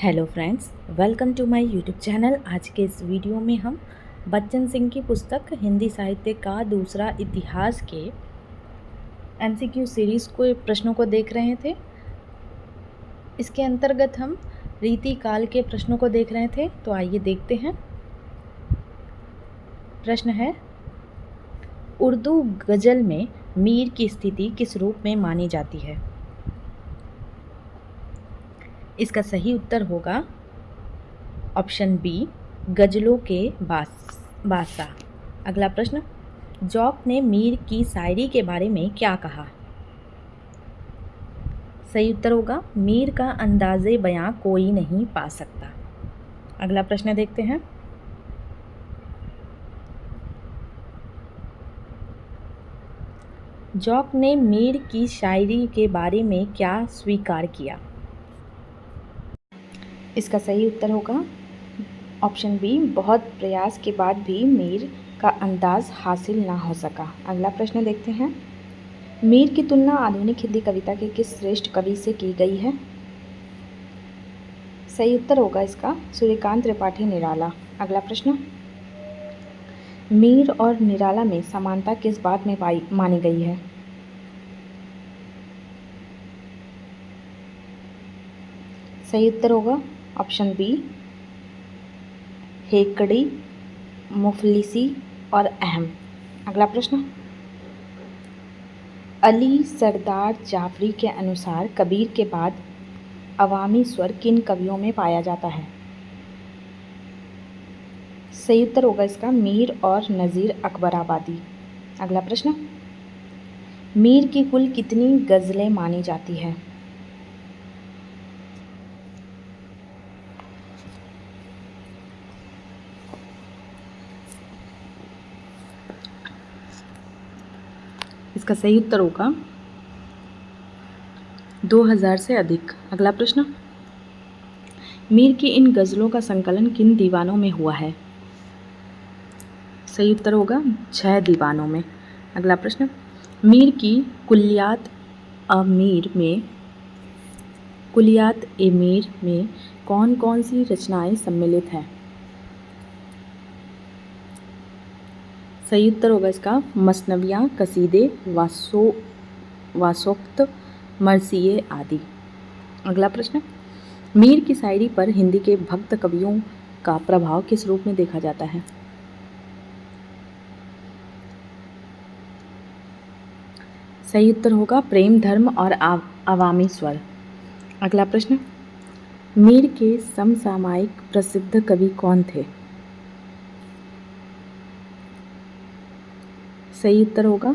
Hello friends, welcome to my YouTube channel. आज के इस वीडियो में हम बच्चन सिंह की पुस्तक हिंदी साहित्य का दूसरा इतिहास के एमसीक्यू सीरीज़ को प्रश्नों को देख रहे थे। इसके अंतर्गत हम रीति काल के प्रश्नों को देख रहे थे, तो आइए देखते हैं। प्रश्न है, उर्दू गज़ल में मीर की स्थिति किस रूप में मानी जाती है? इसका सही उत्तर होगा ऑप्शन बी, गज़लों के बादशाह। अगला प्रश्न, ज़ौक़ ने मीर की शायरी के बारे में क्या कहा? सही उत्तर होगा मीर का अंदाज़े बयां कोई नहीं पा सकता। अगला प्रश्न देखते हैं। ज़ौक़ ने मीर की शायरी के बारे में क्या स्वीकार किया? इसका सही उत्तर होगा ऑप्शन बी, बहुत प्रयास के बाद भी मीर का अंदाज़ हासिल ना हो सका। अगला प्रश्न देखते हैं। मीर की तुलना आधुनिक हिंदी कविता के किस श्रेष्ठ कवि से की गई है? सही उत्तर होगा इसका सूर्यकांत त्रिपाठी निराला। अगला प्रश्न, मीर और निराला में समानता किस बात में मानी गई है? सही उत्तर होगा ऑप्शन बी, हेकड़ी, मुफलिसी और अहम। अगला प्रश्न, अली सरदार जाफरी के अनुसार कबीर के बाद अवामी स्वर किन कवियों में पाया जाता है? सही उत्तर होगा इसका मीर और नज़ीर अकबराबादी। अगला प्रश्न, मीर की कुल कितनी गज़लें मानी जाती है? इसका सही उत्तर होगा 2000 से अधिक। अगला प्रश्न, मीर की इन गज़लों का संकलन किन दीवानों में हुआ है? सही उत्तर होगा 6 दीवानों में। अगला प्रश्न, मीर की कुलियात ए मीर में कौन कौन सी रचनाएं सम्मिलित हैं? सही उत्तर होगा इसका मसनवियाँ, कसीदे, वासोक्त, मरसिये आदि। अगला प्रश्न, मीर की शायरी पर हिंदी के भक्त कवियों का प्रभाव किस रूप में देखा जाता है? सही उत्तर होगा प्रेम, धर्म और अवामी स्वर। अगला प्रश्न, मीर के समसामयिक प्रसिद्ध कवि कौन थे? सही उत्तर होगा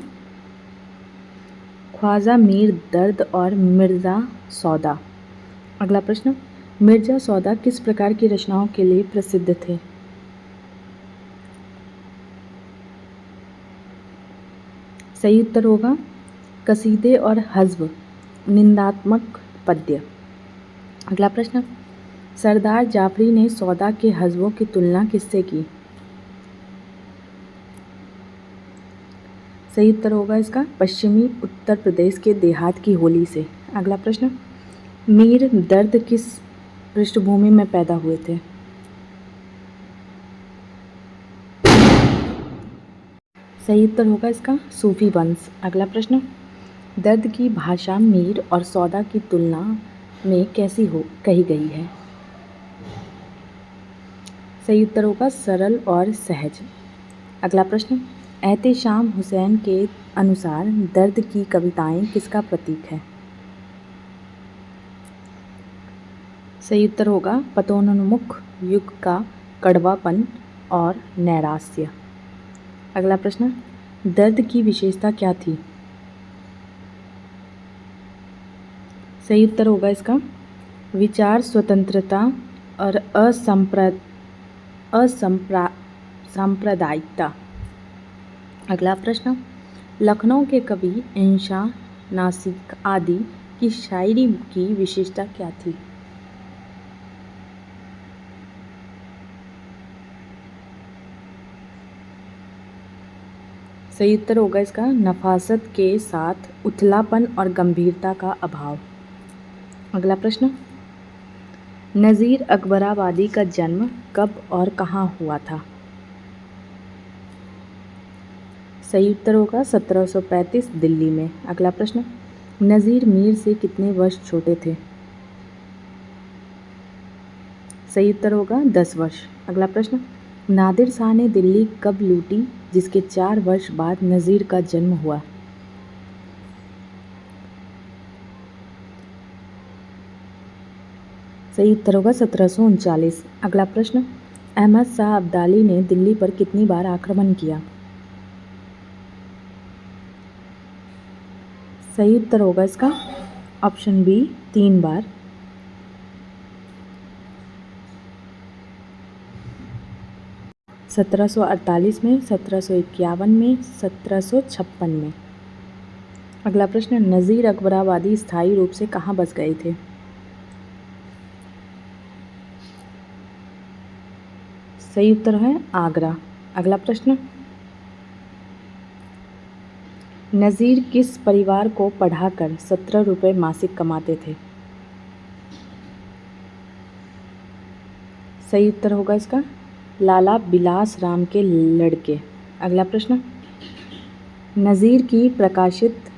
ख्वाजा मीर दर्द और मिर्ज़ा सौदा। अगला प्रश्न, मिर्ज़ा सौदा किस प्रकार की रचनाओं के लिए प्रसिद्ध थे? सही उत्तर होगा कसीदे और हज़्व, निंदात्मक पद्य। अगला प्रश्न, सरदार जाफरी ने सौदा के हज़्वों की तुलना किससे की? सही उत्तर होगा इसका पश्चिमी उत्तर प्रदेश के देहात की होली से। अगला प्रश्न, मीर दर्द किस पृष्ठभूमि में पैदा हुए थे? सही उत्तर होगा इसका सूफी वंश। अगला प्रश्न, दर्द की भाषा मीर और सौदा की तुलना में कैसी कही गई है? सही उत्तर होगा सरल और सहज। अगला प्रश्न, एहतेशाम हुसैन के अनुसार दर्द की कविताएं किसका प्रतीक है? सही उत्तर होगा पतोन्मुख युग का कड़वापन और नैराश्य। अगला प्रश्न, दर्द की विशेषता क्या थी? सही उत्तर होगा इसका विचार स्वतंत्रता और सांप्रदायिकता। अगला प्रश्न, लखनऊ के कवि इंशा, नासिक आदि की शायरी की विशेषता क्या थी? सही उत्तर होगा इसका नफासत के साथ उथलापन और गंभीरता का अभाव। अगला प्रश्न, नज़ीर अकबराबादी का जन्म कब और कहाँ हुआ था? सही उत्तर होगा 1735 दिल्ली में। अगला प्रश्न, नज़ीर मीर से कितने वर्ष छोटे थे? सही उत्तर होगा 10 वर्ष। अगला प्रश्न, नादिर शाह ने दिल्ली कब लूटी जिसके 4 वर्ष बाद नज़ीर का जन्म हुआ? सही उत्तर होगा 1739। अगला प्रश्न, अहमद शाह अब्दाली ने दिल्ली पर कितनी बार आक्रमण किया? सही उत्तर होगा इसका ऑप्शन बी 3 बार। 1748 में, 1751 में, 1756 में। अगला प्रश्न, नज़ीर अकबराबादी स्थायी रूप से कहाँ बस गए थे? सही उत्तर है आगरा। अगला प्रश्न, नज़ीर किस परिवार को पढ़ाकर 17 रुपये मासिक कमाते थे? सही उत्तर होगा इसका लाला बिलास राम के लड़के। अगला प्रश्न, नज़ीर की प्रकाशित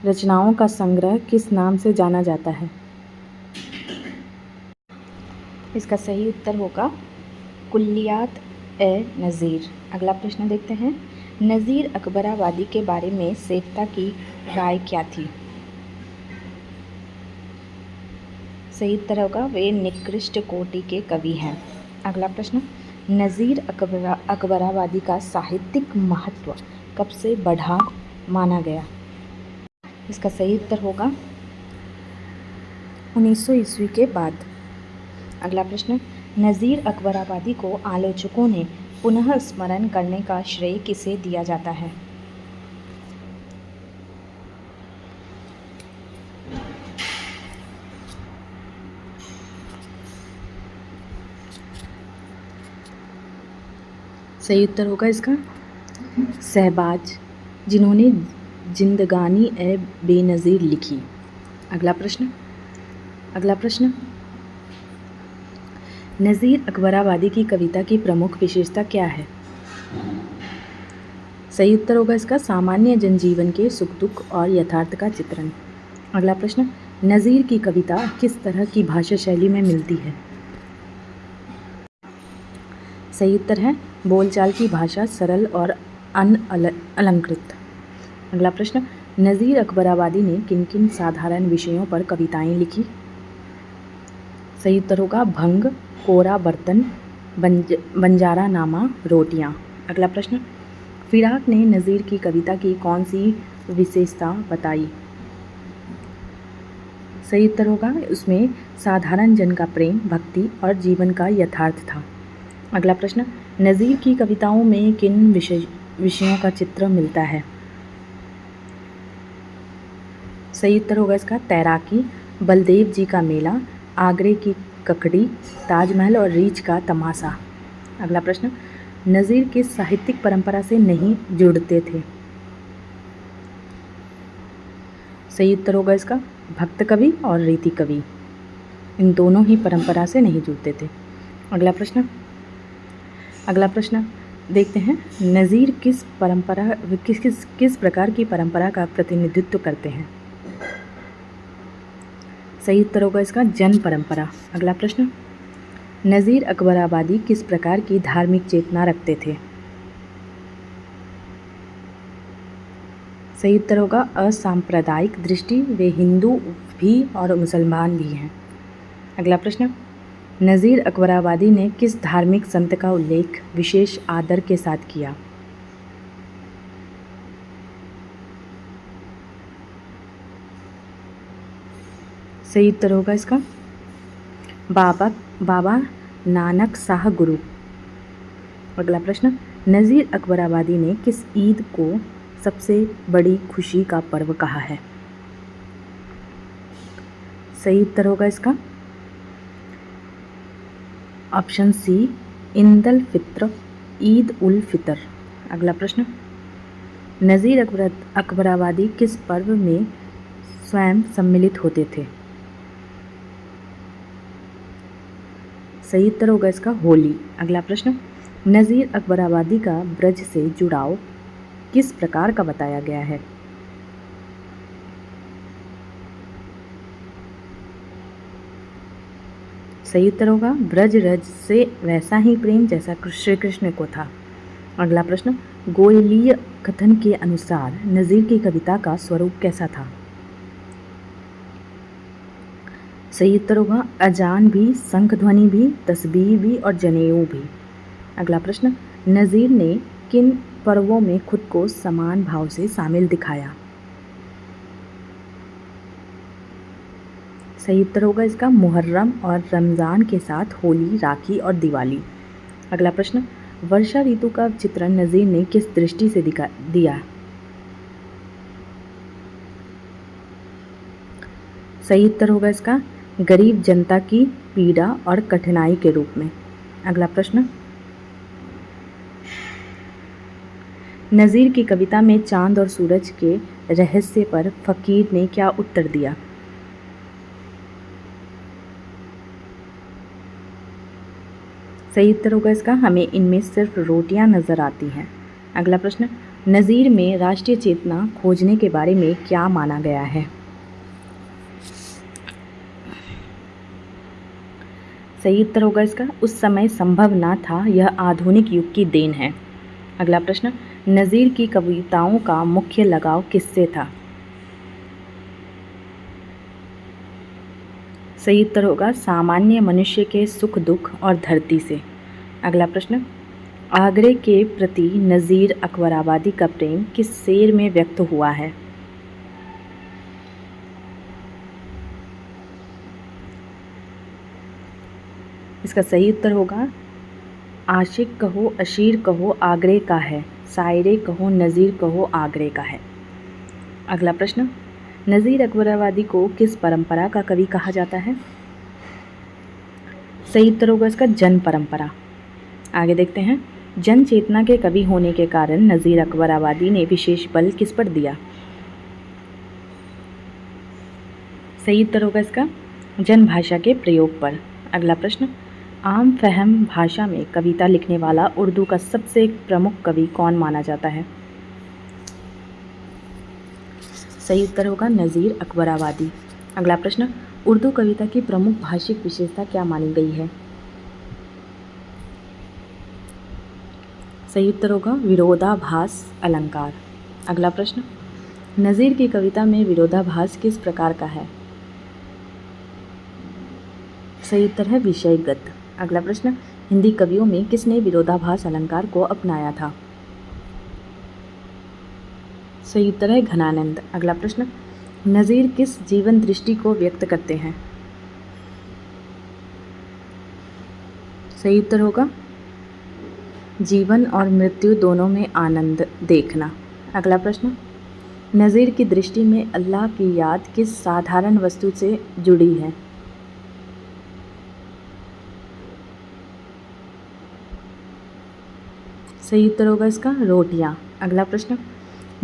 रचनाओं का संग्रह किस नाम से जाना जाता है? इसका सही उत्तर होगा कुल्लियात ए नज़ीर। अगला प्रश्न देखते हैं, नज़ीर अकबराबादी के बारे में सेफ्ता की राय क्या थी? सही उत्तर होगा वे निकृष्ट कोटि के कवि हैं। अगला प्रश्न, नज़ीर अकबराबादी का साहित्यिक महत्व कब से बढ़ा माना गया? इसका सही उत्तर होगा 1900 ईस्वी के बाद। अगला प्रश्न, नज़ीर अकबराबादी को आलोचकों ने पुनः स्मरण करने का श्रेय किसे दिया जाता है? सही उत्तर होगा इसका शहबाज, जिन्होंने जिंदगानी ए बेनज़ीर लिखी। अगला प्रश्न, नज़ीर अकबराबादी की कविता की प्रमुख विशेषता क्या है? सही उत्तर होगा इसका सामान्य जनजीवन के सुख दुख और यथार्थ का चित्रण। अगला प्रश्न, नज़ीर की कविता किस तरह की भाषा शैली में मिलती है? सही उत्तर है बोलचाल की भाषा, सरल और अनअलंकृत। अगला प्रश्न, नज़ीर अकबराबादी ने किन किन साधारण विषयों पर कविताएं लिखी? सही उत्तर होगा भंग, कोरा बर्तन, बंजारा नामा, रोटियां। अगला प्रश्न, फिराक ने नज़ीर की कविता की कौन सी विशेषता बताई? सही उत्तर होगा उसमें साधारण जन का प्रेम, भक्ति और जीवन का यथार्थ था। अगला प्रश्न, नज़ीर की कविताओं में किन विषयों का चित्र मिलता है? सही उत्तर होगा इसका तैराकी, बलदेव जी का मेला, आगरे की ककड़ी, ताजमहल और रीछ का तमाशा। अगला प्रश्न, नज़ीर किस साहित्यिक परंपरा से नहीं जुड़ते थे? सही उत्तर होगा इसका भक्त कवि और रीति कवि, इन दोनों ही परंपरा से नहीं जुड़ते थे। अगला प्रश्न देखते हैं, नज़ीर किस प्रकार की परंपरा का प्रतिनिधित्व करते हैं? सही उत्तर होगा इसका जन परंपरा। अगला प्रश्न, नज़ीर अकबराबादी किस प्रकार की धार्मिक चेतना रखते थे? सही उत्तर होगा असांप्रदायिक दृष्टि, वे हिंदू भी और मुसलमान भी हैं। अगला प्रश्न, नज़ीर अकबराबादी ने किस धार्मिक संत का उल्लेख विशेष आदर के साथ किया? सही उत्तर होगा इसका बाबा नानक शाह गुरु। अगला प्रश्न, नज़ीर अकबराबादी ने किस ईद को सबसे बड़ी खुशी का पर्व कहा है? सही उत्तर होगा इसका ऑप्शन सी ईद फित्र, ईद उल फितर। अगला प्रश्न, नज़ीर अकबराबादी किस पर्व में स्वयं सम्मिलित होते थे? सही उत्तर होगा इसका होली। अगला प्रश्न, नज़ीर अकबराबादी का ब्रज से जुड़ाव किस प्रकार का बताया गया है? सही उत्तर होगा ब्रज रज से वैसा ही प्रेम जैसा श्री कृष्ण को था। अगला प्रश्न, गोयलीय कथन के अनुसार नज़ीर की कविता का स्वरूप कैसा था? सही उत्तर होगा अजान भी, शंख ध्वनि भी, तस्बीह भी और जनेऊ भी। अगला प्रश्न, नज़ीर ने किन पर्वों में खुद को समान भाव से शामिल दिखाया? सही उत्तर होगा इसका मुहर्रम और रमज़ान के साथ होली, राखी और दिवाली। अगला प्रश्न, वर्षा ऋतु का चित्रण नज़ीर ने किस दृष्टि से दिया? सही उत्तर होगा इसका गरीब जनता की पीड़ा और कठिनाई के रूप में। अगला प्रश्न, नज़ीर की कविता में चांद और सूरज के रहस्य पर फ़कीर ने क्या उत्तर दिया? सही उत्तर होगा इसका हमें इनमें सिर्फ रोटियां नज़र आती हैं। अगला प्रश्न, नज़ीर में राष्ट्रीय चेतना खोजने के बारे में क्या माना गया है? सही उत्तर होगा इसका उस समय संभव ना था, यह आधुनिक युग की देन है। अगला प्रश्न, नज़ीर की कविताओं का मुख्य लगाव किससे था? सही उत्तर होगा सामान्य मनुष्य के सुख दुख और धरती से। अगला प्रश्न, आगरे के प्रति नज़ीर अकबराबादी का प्रेम किस शेर में व्यक्त हुआ है? इसका सही उत्तर होगा आशिक कहो अशीर कहो आगरे का है, शायरे कहो नज़ीर कहो आगरे का है। अगला प्रश्न, नज़ीर अकबराबादी को किस परंपरा का कवि कहा जाता है? सही उत्तर होगा इसका जन परंपरा। आगे देखते हैं, जन चेतना के कवि होने के कारण नज़ीर अकबराबादी ने विशेष बल किस पर दिया? सही उत्तर होगा इसका जन भाषा के प्रयोग पर। अगला प्रश्न, आम फहम भाषा में कविता लिखने वाला उर्दू का सबसे प्रमुख कवि कौन माना जाता है? सही उत्तर होगा नज़ीर अकबराबादी। अगला प्रश्न, उर्दू कविता की प्रमुख भाषिक विशेषता क्या मानी गई है? सही उत्तर होगा विरोधाभास अलंकार। अगला प्रश्न, नज़ीर की कविता में विरोधाभास किस प्रकार का है? सही उत्तर है विषयगत। अगला प्रश्न, हिंदी कवियों में किसने विरोधाभास अलंकार को अपनाया था? सही उत्तर है घनानंद। अगला प्रश्न, नज़ीर किस जीवन दृष्टि को व्यक्त करते हैं? सही उत्तर होगा जीवन और मृत्यु दोनों में आनंद देखना। अगला प्रश्न, नज़ीर की दृष्टि में अल्लाह की याद किस साधारण वस्तु से जुड़ी है? सही उत्तर होगा इसका रोटियां। अगला प्रश्न,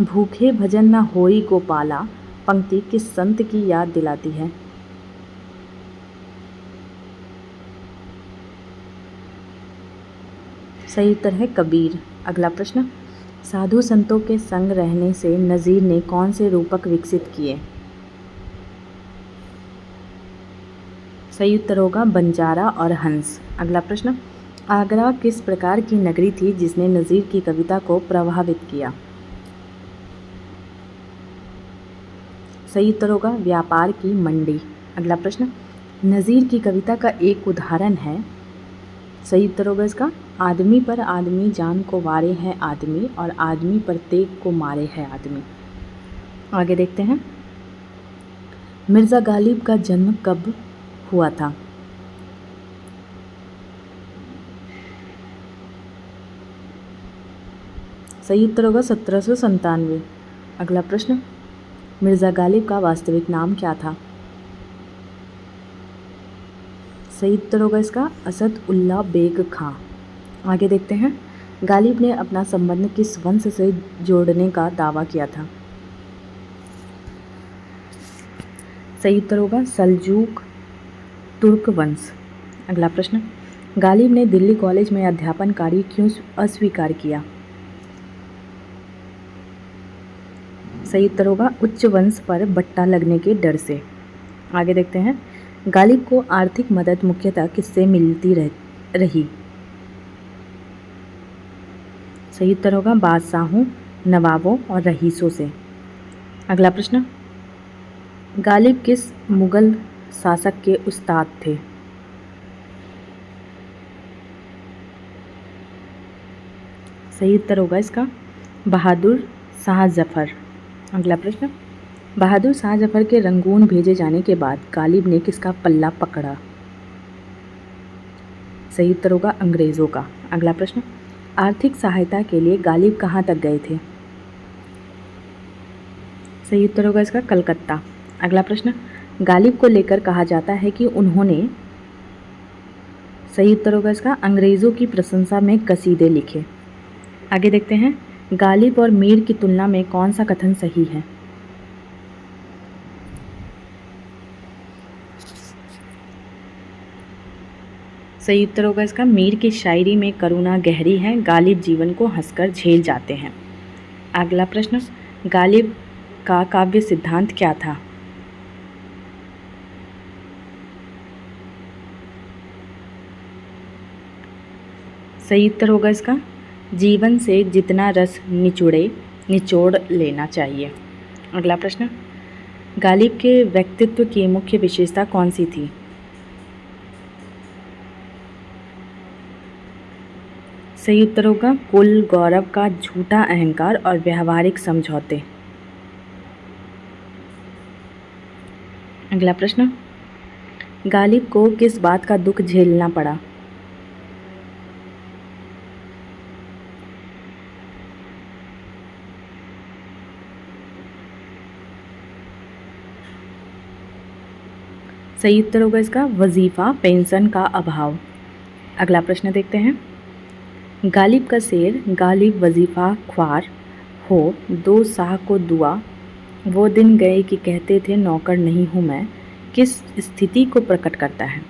भूखे भजन न होई गोपाला पंक्ति किस संत की याद दिलाती है? सही उत्तर है कबीर। अगला प्रश्न, साधु संतों के संग रहने से नज़ीर ने कौन से रूपक विकसित किए? सही उत्तर होगा बंजारा और हंस। अगला प्रश्न, आगरा किस प्रकार की नगरी थी जिसने नज़ीर की कविता को प्रभावित किया? सही उत्तर होगा व्यापार की मंडी। अगला प्रश्न, नज़ीर की कविता का एक उदाहरण है। सही उत्तर होगा इसका आदमी पर आदमी जान को वारे है आदमी और आदमी पर तेग को मारे है आदमी। आगे देखते हैं, मिर्ज़ा गालिब का जन्म कब हुआ था? सही उत्तर होगा 1797। अगला प्रश्न, मिर्ज़ा गालिब का वास्तविक नाम क्या था? सही उत्तर होगा इसका असद उल्ला बेग खां। आगे देखते हैं, गालिब ने अपना संबंध किस वंश से जोड़ने का दावा किया था? सही उत्तर होगा सल्जूक तुर्क वंश। अगला प्रश्न, गालिब ने दिल्ली कॉलेज में अध्यापन कार्य क्यों अस्वीकार किया? सही उत्तर होगा उच्च वंश पर बट्टा लगने के डर से। आगे देखते हैं, गालिब को आर्थिक मदद मुख्यतः किससे मिलती रही? सही उत्तर होगा बादशाहों, नवाबों और रईसों से। अगला प्रश्न, गालिब किस मुगल शासक के उस्ताद थे? सही उत्तर होगा इसका बहादुर शाह जफर। अगला प्रश्न, बहादुर शाह जफर के रंगून भेजे जाने के बाद गालिब ने किसका पल्ला पकड़ा? सही उत्तर होगा अंग्रेज़ों का। अगला प्रश्न, आर्थिक सहायता के लिए गालिब कहाँ तक गए थे? सही उत्तर होगा इसका कलकत्ता। अगला प्रश्न, गालिब को लेकर कहा जाता है कि उन्होंने, सही उत्तर होगा इसका अंग्रेज़ों की प्रशंसा में कसीदे लिखे। आगे देखते हैं, गालिब और मीर की तुलना में कौन सा कथन सही है? सही उत्तर होगा इसका मीर की शायरी में करुणा गहरी है, गालिब जीवन को हंसकर झेल जाते हैं। अगला प्रश्न, गालिब का काव्य सिद्धांत क्या था? सही उत्तर होगा इसका जीवन से जितना रस निचोड़ लेना चाहिए। अगला प्रश्न, गालिब के व्यक्तित्व की मुख्य विशेषता कौन सी थी? सही उत्तर होगा कुल गौरव का झूठा अहंकार और व्यावहारिक समझौते। अगला प्रश्न, गालिब को किस बात का दुख झेलना पड़ा? सही उत्तर होगा इसका वजीफ़ा पेंशन का अभाव। अगला प्रश्न देखते हैं, गालिब का शेर गालिब वजीफ़ा ख्वार हो दो शाह को दुआ वो दिन गए कि कहते थे नौकर नहीं हूँ मैं, किस स्थिति को प्रकट करता है?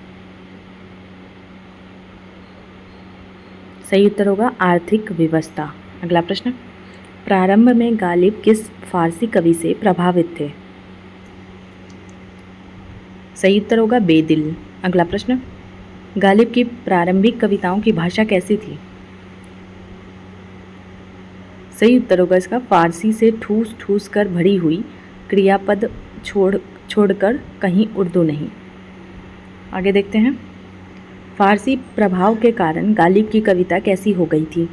सही उत्तर होगा आर्थिक व्यवस्था। अगला प्रश्न, प्रारंभ में गालिब किस फारसी कवि से प्रभावित थे? सही उत्तर होगा बेदिल। अगला प्रश्न, गालिब की प्रारंभिक कविताओं की भाषा कैसी थी? सही उत्तर होगा इसका फारसी से ठूस ठूस कर भरी हुई, क्रियापद छोड़कर कहीं उर्दू नहीं। आगे देखते हैं, फारसी प्रभाव के कारण गालिब की कविता कैसी हो गई थी?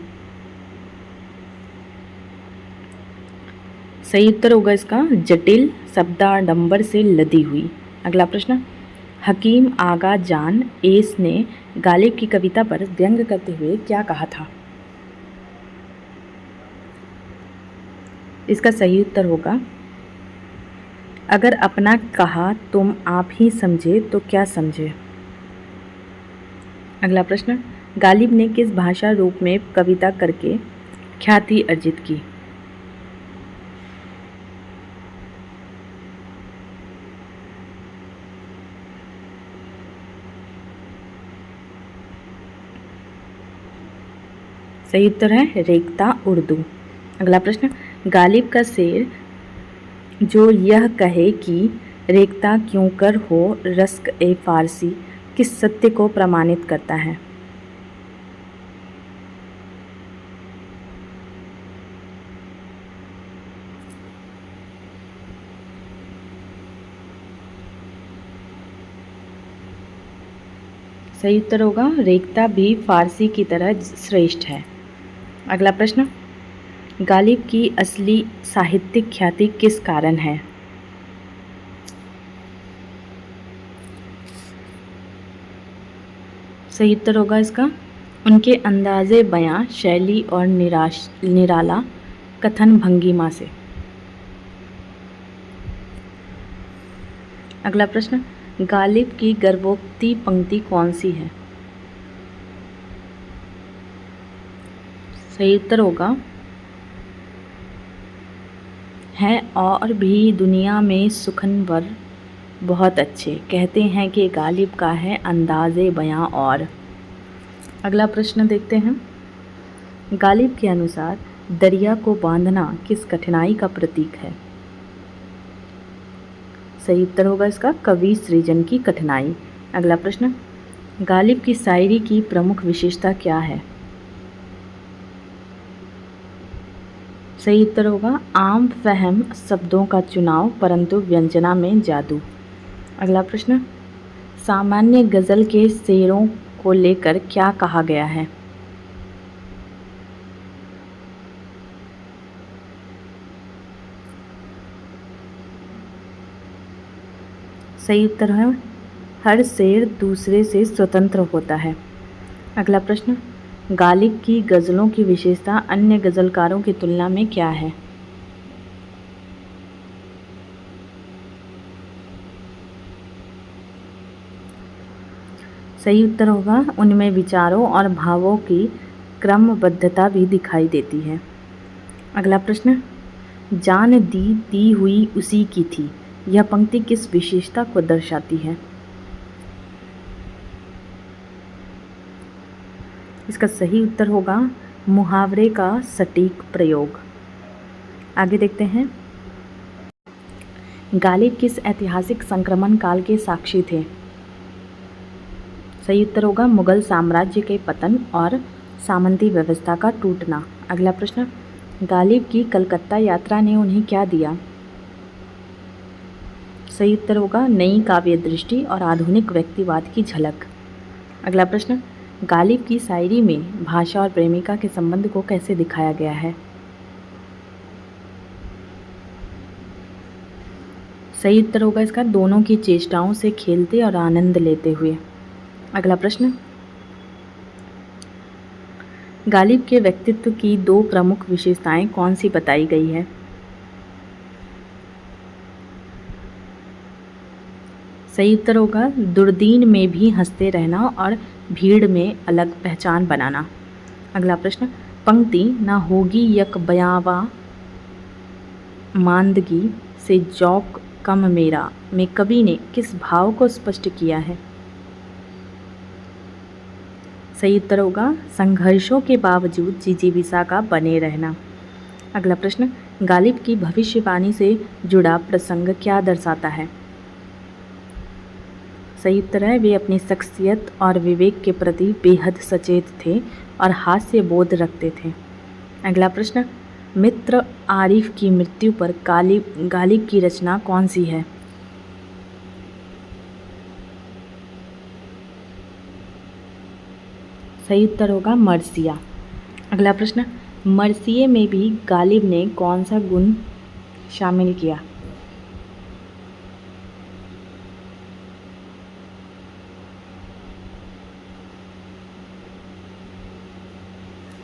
सही उत्तर होगा इसका जटिल शब्दाडंबर से लदी हुई। अगला प्रश्न, हकीम आगा जान एस ने गालिब की कविता पर व्यंग करते हुए क्या कहा था? इसका सही उत्तर होगा अगर अपना कहा तुम आप ही समझे तो क्या समझे। अगला प्रश्न, गालिब ने किस भाषा रूप में कविता करके ख्याति अर्जित की? सही उत्तर है रेख्ता उर्दू। अगला प्रश्न, गालिब का शेर जो यह कहे कि रेख्ता क्यों कर हो रस्क ए फारसी किस सत्य को प्रमाणित करता है? सही उत्तर होगा रेख्ता भी फारसी की तरह श्रेष्ठ है। अगला प्रश्न, गालिब की असली साहित्यिक ख्याति किस कारण है? सही उत्तर होगा इसका उनके अंदाज़े बयां शैली और निराला कथन भंगिमा से। अगला प्रश्न, गालिब की गर्भोक्ति पंक्ति कौन सी है? सही उत्तर होगा हैं और भी दुनिया में सुखनवर बहुत अच्छे, कहते हैं कि गालिब का है अंदाज़े बयां और। अगला प्रश्न देखते हैं। गालिब के अनुसार दरिया को बांधना किस कठिनाई का प्रतीक है? सही उत्तर होगा इसका कवि सृजन की कठिनाई। अगला प्रश्न, गालिब की शायरी की प्रमुख विशेषता क्या है? सही उत्तर होगा आम फहम शब्दों का चुनाव परंतु व्यंजना में जादू। अगला प्रश्न, सामान्य गज़ल के शेरों को लेकर क्या कहा गया है? सही उत्तर है हर शेर दूसरे से स्वतंत्र होता है। अगला प्रश्न, गालिब की गज़लों की विशेषता अन्य गज़लकारों की तुलना में क्या है? सही उत्तर होगा उनमें विचारों और भावों की क्रमबद्धता भी दिखाई देती है। अगला प्रश्न, जान दी हुई उसी की थी, यह पंक्ति किस विशेषता को दर्शाती है? इसका सही उत्तर होगा मुहावरे का सटीक प्रयोग। आगे देखते हैं। गालिब किस ऐतिहासिक संक्रमण काल के साक्षी थे? सही उत्तर होगा मुगल साम्राज्य के पतन और सामंती व्यवस्था का टूटना। अगला प्रश्न, गालिब की कलकत्ता यात्रा ने उन्हें क्या दिया? सही उत्तर होगा नई काव्य दृष्टि और आधुनिक व्यक्तिवाद की झलक। अगला प्रश्न, गालिब की शायरी में भाषा और प्रेमिका के संबंध को कैसे दिखाया गया है? सही उत्तर होगा इसका दोनों की चेष्टाओं से खेलते और आनंद लेते हुए। अगला प्रश्न, गालिब के व्यक्तित्व की दो प्रमुख विशेषताएं कौन सी बताई गई है? सही उत्तर होगा दुर्दीन में भी हंसते रहना और भीड़ में अलग पहचान बनाना। अगला प्रश्न, पंक्ति ना होगी यक बयावा मांदगी से जौक कम मेरा में कवि ने किस भाव को स्पष्ट किया है? सही उत्तर होगा संघर्षों के बावजूद जिजीविसा का बने रहना। अगला प्रश्न, गालिब की भविष्यवाणी से जुड़ा प्रसंग क्या दर्शाता है? सही उत्तर है वे अपनी शख्सियत और विवेक के प्रति बेहद सचेत थे और हास्य बोध रखते थे। अगला प्रश्न, मित्र आरिफ की मृत्यु पर गालिब की रचना कौन सी है? सही उत्तर होगा मर्सिया। अगला प्रश्न, मर्सिये में भी गालिब ने कौन सा गुण शामिल किया?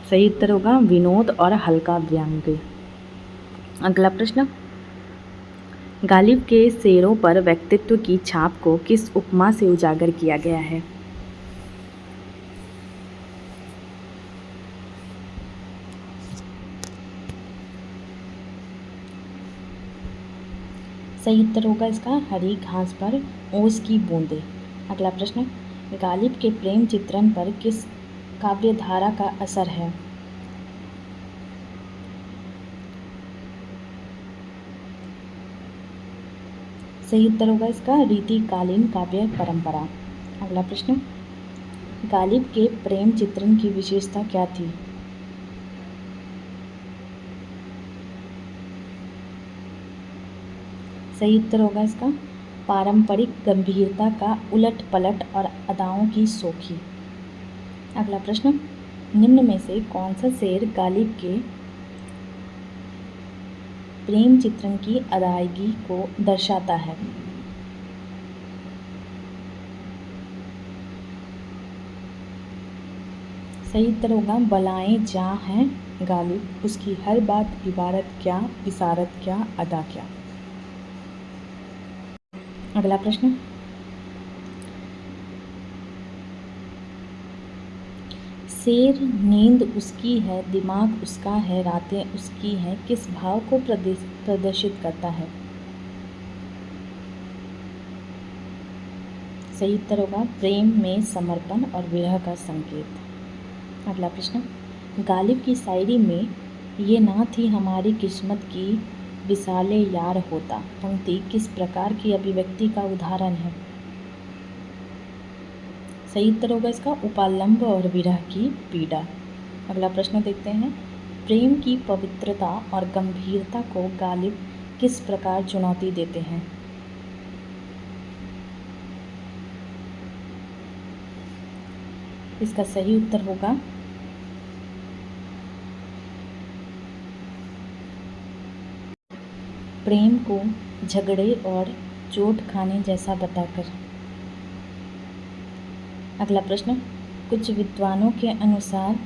सही उत्तर होगा विनोद और हल्का व्यंग्य। अगला प्रश्न, गालिब के शेरों पर व्यक्तित्व की छाप को किस उपमा से उजागर किया गया है? सही उत्तर होगा इसका हरी घास पर ओस की बूंदें। अगला प्रश्न, गालिब के प्रेम चित्रण पर किस काव्यधारा का असर है? सही उत्तर होगा इसका रीतिकालीन काव्य परंपरा। अगला प्रश्न, गालिब के प्रेम चित्रण की विशेषता क्या थी? सही उत्तर होगा इसका पारंपरिक गंभीरता का उलट पलट और अदाओं की सोखी। अगला प्रश्न, निम्न में से कौन सा शेर गालिब के प्रेम चित्रण की अदायगी को दर्शाता है? सही उत्तर होगा बलाएं जहाँ हैं गालिब उसकी हर बात इबारत क्या इशारत क्या अदा क्या। अगला प्रश्न, शेर नींद उसकी है दिमाग उसका है रातें उसकी हैं किस भाव को प्रदर्शित करता है? सही उत्तर होगा प्रेम में समर्पण और विरह का संकेत। अगला प्रश्न, गालिब की शायरी में ये ना थी हमारी किस्मत की विसाले यार होता पंक्ति किस प्रकार की अभिव्यक्ति का उदाहरण है? सही उत्तर होगा इसका उपालंब और विरह की पीड़ा। अगला प्रश्न देखते हैं, प्रेम की पवित्रता और गंभीरता को गालिब किस प्रकार चुनौती देते हैं? इसका सही उत्तर होगा प्रेम को झगड़े और चोट खाने जैसा बताकर। अगला प्रश्न, कुछ विद्वानों के अनुसार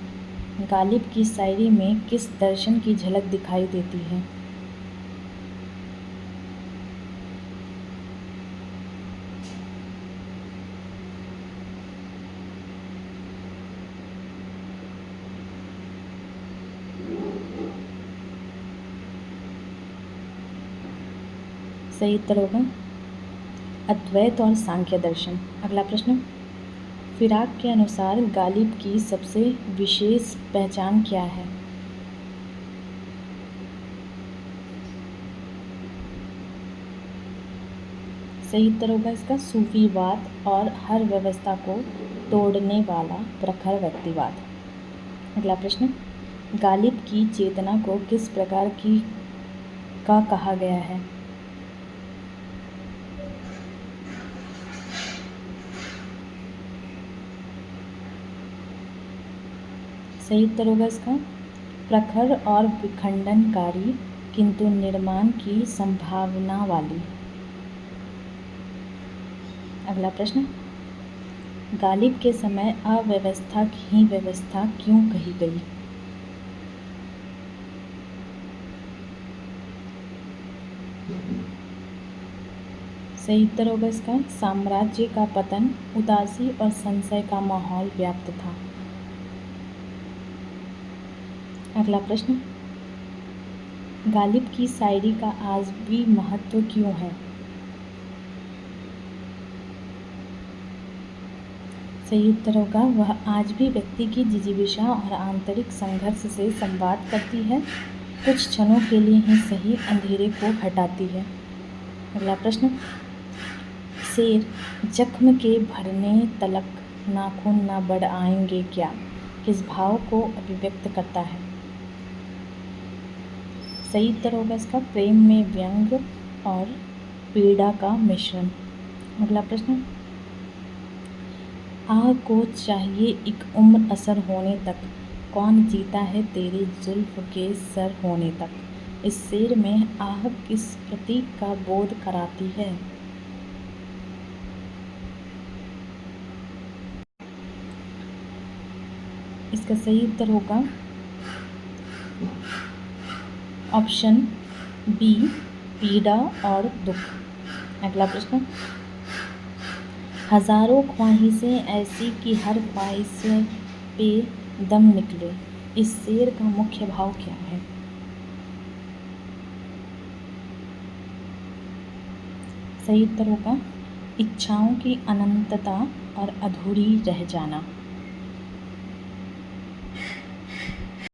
गालिब की शायरी में किस दर्शन की झलक दिखाई देती है? सही उत्तर होगा अद्वैत और सांख्य दर्शन। अगला प्रश्न, फिराक के अनुसार गालिब की सबसे विशेष पहचान क्या है? सही उत्तर होगा इसका सूफीवाद और हर व्यवस्था को तोड़ने वाला प्रखर व्यक्तिवाद। अगला प्रश्न, गालिब की चेतना को किस प्रकार की का कहा गया है? सही उत्तर होगा इसका प्रखर और विखंडनकारी किंतु निर्माण की संभावना वाली। अगला प्रश्न, गालिब के समय अव्यवस्था ही व्यवस्था क्यों कही गई? सही उत्तर होगा इसका साम्राज्य का पतन, उदासी और संशय का माहौल व्याप्त था। अगला प्रश्न, गालिब की शायरी का आज भी महत्व क्यों है? सही उत्तर होगा वह आज भी व्यक्ति की जिजीविषा और आंतरिक संघर्ष से संवाद करती है, कुछ क्षणों के लिए ही सही अंधेरे को हटाती है। अगला प्रश्न, शेर जख्म के भरने तलक नाखून ना बढ़ आएंगे क्या किस भाव को अभिव्यक्त करता है? सही उत्तर होगा इसका प्रेम में व्यंग और पीड़ा का मिश्रण। अगला प्रश्न, आह को चाहिए एक उम्र असर होने तक कौन जीता है तेरी जुल्फ के सर होने तक, इस शेर में आह किस प्रतीक का बोध कराती है? इसका सही उत्तर होगा ऑप्शन बी पीड़ा और दुख। अगला प्रश्न, हजारों ख्वाहिशें ऐसी कि हर ख्वाहिश पे दम निकले, इस शेर का मुख्य भाव क्या है? सही उत्तर होगा इच्छाओं की अनंतता और अधूरी रह जाना।